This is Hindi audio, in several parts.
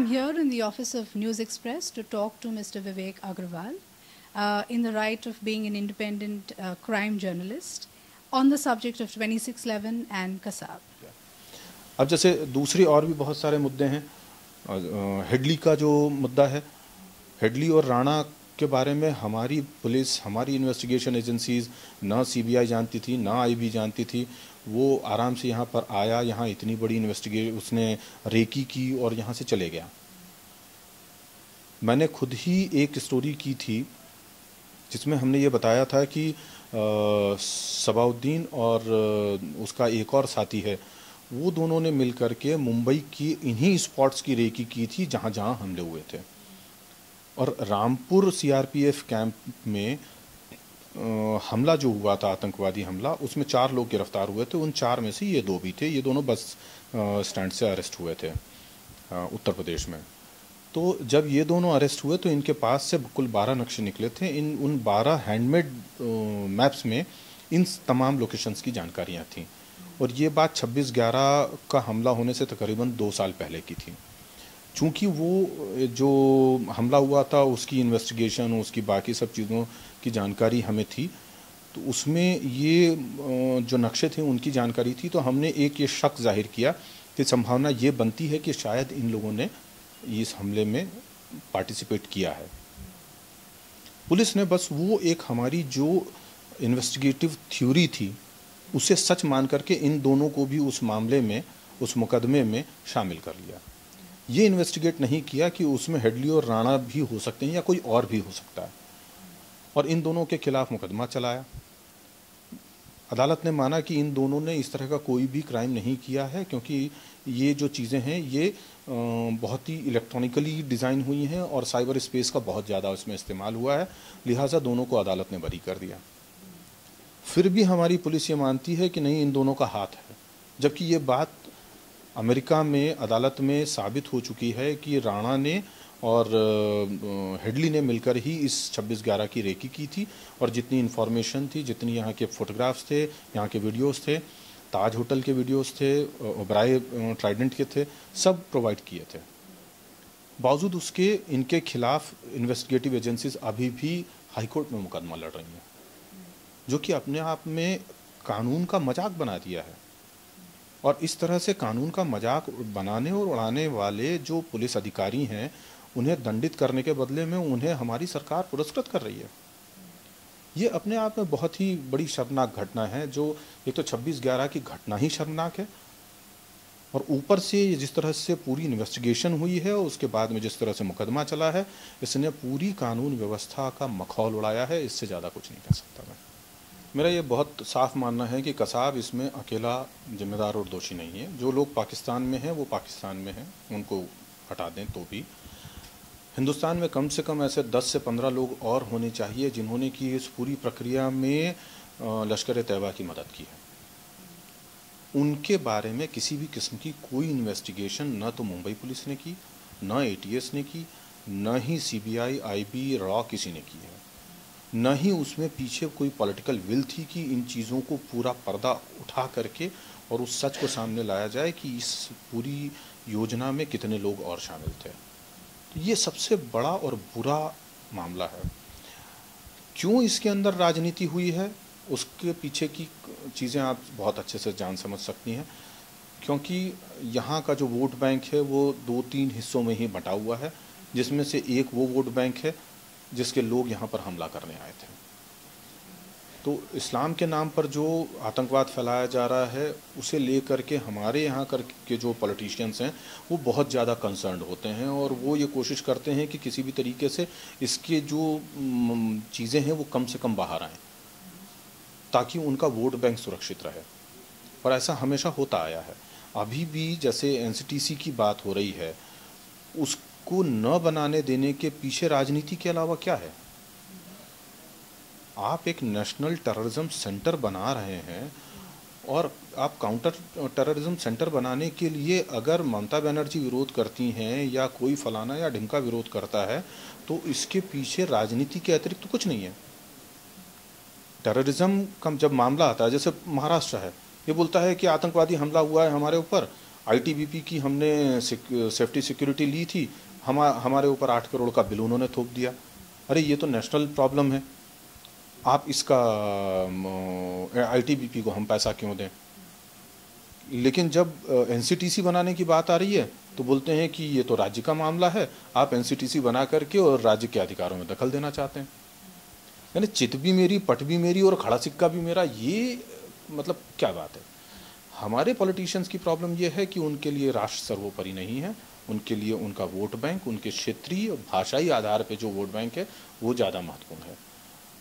I'm here in the office of News Express to talk to Mr. Vivek Agrawal in the right of being an independent crime journalist on the subject of 2611 and Kasab. अब जैसे दूसरी और भी बहुत सारे मुद्दे हैं, हेडली का जो मुद्दा है, हेडली और राणा के बारे में हमारी पुलिस, हमारी इन्वेस्टिगेशन एजेंसीज, ना सीबीआई जानती थी, ना आईबी जानती थी। वो आराम से यहाँ पर आया, यहाँ इतनी बड़ी उसने रेकी की और यहाँ से चले गया। मैंने खुद ही एक स्टोरी की थी जिसमें हमने ये बताया था कि सबाउद्दीन और उसका एक और साथी है, वो दोनों ने मिलकर के मुंबई की इन्हीं स्पॉट्स की रेकी की थी जहाँ जहाँ हमले हुए थे। और रामपुर सीआरपीएफ कैंप में हमला जो हुआ था, आतंकवादी हमला, उसमें 4 लोग गिरफ्तार हुए थे। उन 4 में से ये 2 भी थे। ये दोनों बस स्टैंड से अरेस्ट हुए थे उत्तर प्रदेश में। तो जब ये दोनों अरेस्ट हुए तो इनके पास से कुल 12 नक्शे निकले थे। उन 12 हैंडमेड मैप्स में इन तमाम लोकेशंस की जानकारियाँ थीं। और ये बात 26/11 का हमला होने से तकरीबन 2 साल पहले की थी। चूँकि वो जो हमला हुआ था उसकी इन्वेस्टिगेशन, उसकी बाकी सब चीज़ों की जानकारी हमें थी, तो उसमें ये जो नक्शे थे उनकी जानकारी थी। तो हमने एक ये शक जाहिर किया कि संभावना ये बनती है कि शायद इन लोगों ने इस हमले में पार्टिसिपेट किया है। पुलिस ने बस वो एक हमारी जो इन्वेस्टिगेटिव थ्योरी थी उसे सच मान करके इन दोनों को भी उस मामले में, उस मुकदमे में शामिल कर लिया। ये इन्वेस्टिगेट नहीं किया कि उसमें हेडली और राणा भी हो सकते हैं या कोई और भी हो सकता है, और इन दोनों के खिलाफ मुकदमा चलाया। अदालत ने माना कि इन दोनों ने इस तरह का कोई भी क्राइम नहीं किया है, क्योंकि ये जो चीज़ें हैं ये बहुत ही इलेक्ट्रॉनिकली डिज़ाइन हुई हैं और साइबर स्पेस का बहुत ज़्यादा उसमें इस्तेमाल हुआ है, लिहाजा दोनों को अदालत ने बरी कर दिया। फिर भी हमारी पुलिस ये मानती है कि नहीं, इन दोनों का हाथ है, जबकि ये बात अमेरिका में अदालत में साबित हो चुकी है कि राणा ने और हेडली ने मिलकर ही इस 26/11 की रेकी की थी। और जितनी इन्फॉर्मेशन थी, जितनी यहाँ के फ़ोटोग्राफ्स थे, यहाँ के वीडियोस थे, ताज होटल के वीडियोस थे, ओबराय ट्राइडेंट के थे, सब प्रोवाइड किए थे। बावजूद उसके इनके खिलाफ इन्वेस्टिगेटिव एजेंसीज अभी भी हाई कोर्ट में मुकदमा लड़ रही हैं, जो कि अपने आप में कानून का मजाक बना दिया है। और इस तरह से कानून का मजाक बनाने और उड़ाने वाले जो पुलिस अधिकारी हैं, उन्हें दंडित करने के बदले में उन्हें हमारी सरकार पुरस्कृत कर रही है। ये अपने आप में बहुत ही बड़ी शर्मनाक घटना है। जो एक तो 26/11 की घटना ही शर्मनाक है, और ऊपर से जिस तरह से पूरी इन्वेस्टिगेशन हुई है और उसके बाद में जिस तरह से मुकदमा चला है, इसने पूरी कानून व्यवस्था का मखौल उड़ाया है। इससे ज़्यादा कुछ नहीं कह सकता मैं। मेरा ये बहुत साफ मानना है कि कसाब इसमें अकेला जिम्मेदार और दोषी नहीं है। जो लोग पाकिस्तान में हैं वो पाकिस्तान में हैं, उनको हटा दें तो भी हिंदुस्तान में कम से कम ऐसे 10 से 15 लोग और होने चाहिए जिन्होंने कि इस पूरी प्रक्रिया में लश्कर तैयबा की मदद की है। उनके बारे में किसी भी किस्म की कोई इन्वेस्टिगेशन न तो मुंबई पुलिस ने की, न एटीएस ने की, न ही सीबीआई, आईबी, रॉ किसी ने की है। न ही उसमें पीछे कोई पॉलिटिकल विल थी कि इन चीज़ों को पूरा पर्दा उठा करके और उस सच को सामने लाया जाए कि इस पूरी योजना में कितने लोग और शामिल थे। तो ये सबसे बड़ा और बुरा मामला है। क्यों इसके अंदर राजनीति हुई है, उसके पीछे की चीज़ें आप बहुत अच्छे से जान समझ सकती हैं। क्योंकि यहाँ का जो वोट बैंक है वो 2-3 हिस्सों में ही बटा हुआ है, जिसमें से एक वो वोट बैंक है जिसके लोग यहाँ पर हमला करने आए थे। तो इस्लाम के नाम पर जो आतंकवाद फैलाया जा रहा है उसे लेकर के हमारे यहाँ के जो पॉलिटिशियंस हैं वो बहुत ज़्यादा कंसर्न्ड होते हैं, और वो ये कोशिश करते हैं कि किसी भी तरीके से इसके जो चीज़ें हैं वो कम से कम बाहर आएँ, ताकि उनका वोट बैंक सुरक्षित रहे। और ऐसा हमेशा होता आया है। अभी भी जैसे एनसीटीसी की बात हो रही है, उसको न बनाने देने के पीछे राजनीति के अलावा क्या है? आप एक नेशनल टेररिज्म सेंटर बना रहे हैं, और आप काउंटर टेररिज्म सेंटर बनाने के लिए अगर ममता बनर्जी विरोध करती हैं या कोई फलाना या ढिमका विरोध करता है, तो इसके पीछे राजनीति के अतिरिक्त तो कुछ नहीं है। टेररिज्म का जब मामला आता है, जैसे महाराष्ट्र है, ये बोलता है कि आतंकवादी हमला हुआ है हमारे ऊपर, आईटीबीपी की हमने सेफ्टी सिक्योरिटी ली थी, हमारे ऊपर 8 करोड़ का बिल उन्होंने थोप दिया। अरे ये तो नेशनल प्रॉब्लम है, आप इसका आईटीबीपी को हम पैसा क्यों दें? लेकिन जब एनसीटीसी बनाने की बात आ रही है तो बोलते हैं कि ये तो राज्य का मामला है, आप एनसीटीसी बना करके और राज्य के अधिकारों में दखल देना चाहते हैं। यानी चित भी मेरी, पट भी मेरी और खड़ा सिक्का भी मेरा, ये मतलब क्या बात है? हमारे पॉलिटिशियंस की प्रॉब्लम ये है कि उनके लिए राष्ट्र सर्वोपरि नहीं है, उनके लिए उनका वोट बैंक, उनके क्षेत्रीय भाषाई आधार पे जो वोट बैंक है वो ज़्यादा महत्वपूर्ण है।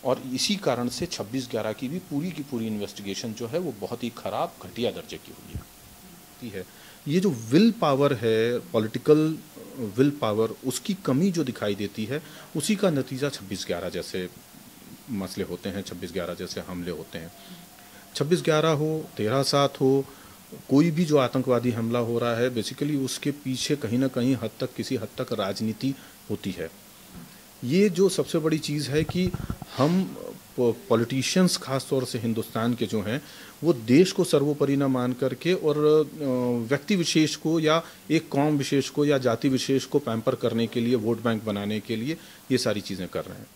और इसी कारण से 26/11 की भी पूरी इन्वेस्टिगेशन जो है वो बहुत ही खराब, घटिया दर्जे की हुई है। ये जो विल पावर है, पॉलिटिकल विल पावर, उसकी कमी जो दिखाई देती है, उसी का नतीजा 26/11 जैसे मसले होते हैं, 26/11 जैसे हमले होते हैं। 26/11 हो, 13/7 हो, कोई भी जो आतंकवादी हमला हो रहा है, बेसिकली उसके पीछे कहीं ना कहीं किसी हद तक राजनीति होती है। ये जो सबसे बड़ी चीज़ है कि हम पॉलिटिशियंस खास तौर से हिंदुस्तान के जो हैं वो देश को सर्वोपरि न मान करके और व्यक्ति विशेष को या एक कौम विशेष को या जाति विशेष को पैम्पर करने के लिए, वोट बैंक बनाने के लिए ये सारी चीज़ें कर रहे हैं।